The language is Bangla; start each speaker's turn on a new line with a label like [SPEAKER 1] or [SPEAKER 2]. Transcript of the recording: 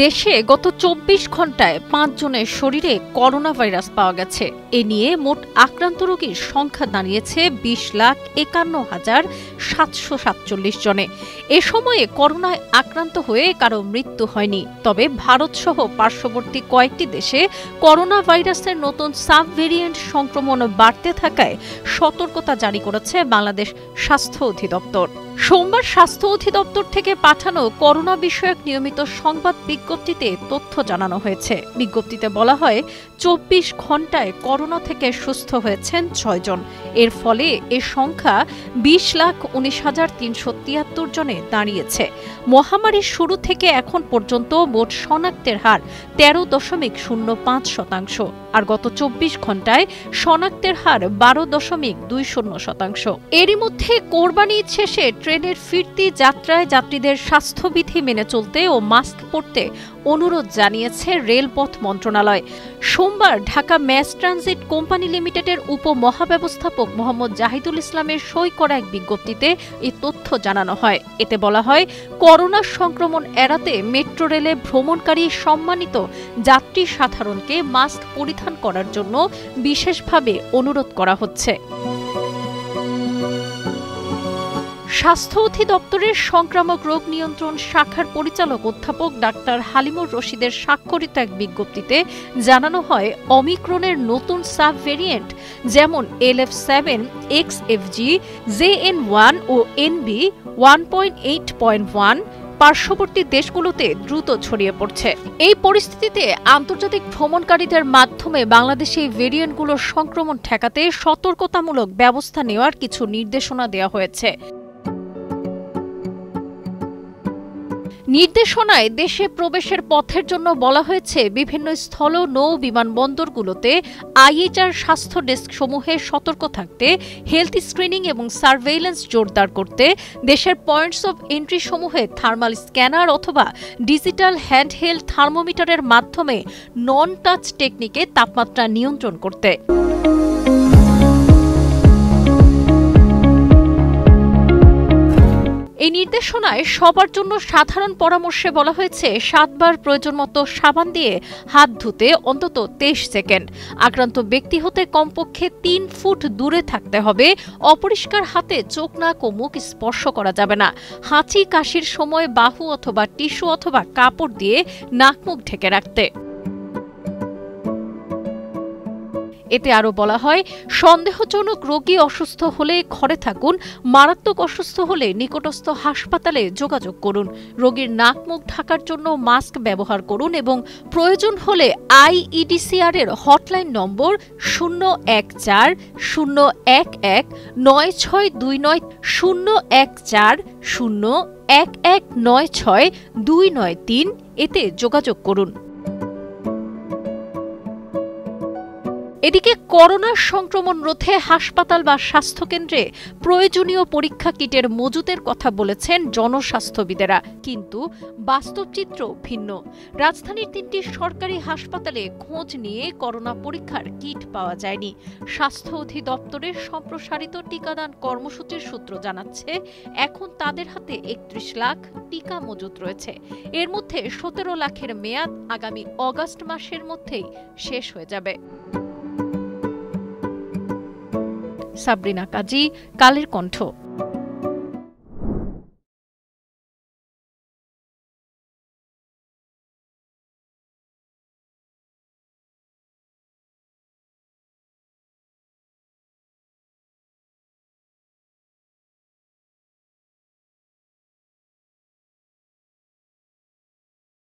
[SPEAKER 1] দেশে গত ২৪ ঘণ্টায় ৫ জনের শরীরে করোনা ভাইরাস পাওয়া গেছে। এ নিয়ে মোট আক্রান্ত রোগীর সংখ্যা দাঁড়িয়েছে ২০,৫১,৭৪৭ জনে। এ সময়ে করোনায় আক্রান্ত হয়ে কারো মৃত্যু হয়নি। তবে ভারতসহ পার্শ্ববর্তী কয়েকটি দেশে করোনা ভাইরাসের নতুন সাব ভেরিয়েন্ট সংক্রমণ বাড়তে থাকায় সতর্কতা জারি করেছে বাংলাদেশ স্বাস্থ্য অধিদপ্তর। সোমবার স্বাস্থ্য অধিদপ্তর থেকে পাঠানো করোনা বিষয়ক নিয়মিত সংবাদ বিজ্ঞপ্তিতে তথ্য জানানো হয়েছে। বিজ্ঞপ্তিতে বলা হয়, ২৪ ঘণ্টায় করোনা থেকে সুস্থ হয়েছেন ৬ জন। এর ফলে এ সংখ্যা ২০,১৯,৩৭৩ জনে দাঁড়িয়েছে। মহামারীর শুরু থেকে এখন পর্যন্ত মোট শনাক্তের হার ১৩.০৫%, আর গত ২৪ ঘণ্টায় শনাক্তের হার ১২.২০%। এরই মধ্যে কোরবানি ঈদ শেষে ট্রেনের ফিরতি যাত্রায় যাত্রীদের স্বাস্থ্যবিধি মেনে চলতে ও মাস্ক পরতে অনুরোধ জানিয়েছে রেলপথ মন্ত্রণালয়। সোমবার ঢাকা ম্যাস ট্রানজিট কোম্পানি লিমিটেডের উপমহাব্যবস্থাপক মোহাম্মদ জাহিদুল ইসলামের সই করা এক বিজ্ঞপ্তিতে এই তথ্য জানানো হয়। এতে বলা হয়, করোনা সংক্রমণ এড়াতে মেট্রো রেলে ভ্রমণকারী সম্মানিত যাত্রী সাধারণকে মাস্ক পরিধান করার জন্য বিশেষভাবে অনুরোধ করা হচ্ছে। স্বাস্থ্য অধিদপ্তরের সংক্রামক রোগ নিয়ন্ত্রণ শাখার পরিচালক অধ্যাপক ডাক্তার হালিমুর রশিদের স্বাক্ষরিত এক বিজ্ঞপ্তিতে জানানো হয়, অমিক্রনের নতুন সাব ভেরিয়েন্ট যেমন LF7, XFG, JN1 ও NB 1.8.1 পার্শ্ববর্তী দেশগুলোতে দ্রুত ছড়িয়ে পড়ছে। এই পরিস্থিতিতে আন্তর্জাতিক ভ্রমণকারীদের মাধ্যমে বাংলাদেশে এই ভেরিয়েন্টগুলোর সংক্রমণ ঠেকাতে সতর্কতামূলক ব্যবস্থা নেওয়ার কিছু নির্দেশনা দেওয়া হয়েছে। নির্দেশনায় দেশে প্রবেশের পথের জন্য বলা হয়েছে, বিভিন্ন স্থল নৌ বিমানবন্দরগুলোতে IHR স্বাস্থ্য ডেস্কসমূহে সতর্ক থাকতে, হেলথ স্ক্রিনিং এবং সার্ভেইলেন্স জোরদার করতে, দেশের পয়েন্টস অব এন্ট্রি সমূহে থার্মাল স্ক্যানার অথবা ডিজিটাল হ্যান্ডহেল্ড থার্মোমিটারের মাধ্যমে নন টাচ টেকনিকে তাপমাত্রা নিয়ন্ত্রণ করতে। এই নির্দেশনায় সবার জন্য সাধারণ পরামর্শে বলা হয়েছে, 7 বার প্রয়োজন মতো সাবান দিয়ে হাত ধুতে অন্তত 23 সেকেন্ড, আক্রান্ত ব্যক্তি হতে কমপক্ষে 3 ফুট দূরে থাকতে হবে, অপরিষ্কার হাতে চোখ নাক ও মুখ স্পর্শ করা যাবে না, হাঁচি কাশির সময় বাহু অথবা টিস্যু অথবা কাপড় দিয়ে নাক মুখ ঢেকে রাখতে। এতে আরও বলা হয়, সন্দেহজনক রোগী অসুস্থ হলে ঘরে থাকুন, মারাত্মক অসুস্থ হলে নিকটস্থ হাসপাতালে যোগাযোগ করুন, রোগীর নাক মুখ ঢাকার জন্য মাস্ক ব্যবহার করুন এবং প্রয়োজন হলে IEDCR এর হটলাইন নম্বর 014-011-96299-014-01196-293 এতে যোগাযোগ করুন। এদিকে করোনা সংক্রমণ রোধে হাসপাতাল বা স্বাস্থ্যকেন্দ্রে প্রয়োজনীয় পরীক্ষা কিটের মজুতের কথা বলেছেন জনস্বাস্থ্যবিদেরা, কিন্তু বাস্তব চিত্র ভিন্ন। রাজধানীর 3টি সরকারি হাসপাতালে খোঁজ নিয়ে করোনা পরীক্ষার কিট পাওয়া যায়নি। স্বাস্থ্য অধিদপ্তরের সম্প্রসারিত টিকাদান কর্মসূচির সূত্র জানাচ্ছে, এখন তাদের হাতে 31 লাখ টিকা মজুত রয়েছে। এর মধ্যে 17 লাখের মেয়াদ আগামী অগাস্ট মাসের মধ্যেই শেষ হয়ে যাবে। সাবরিনা কাজী, কালের কণ্ঠ।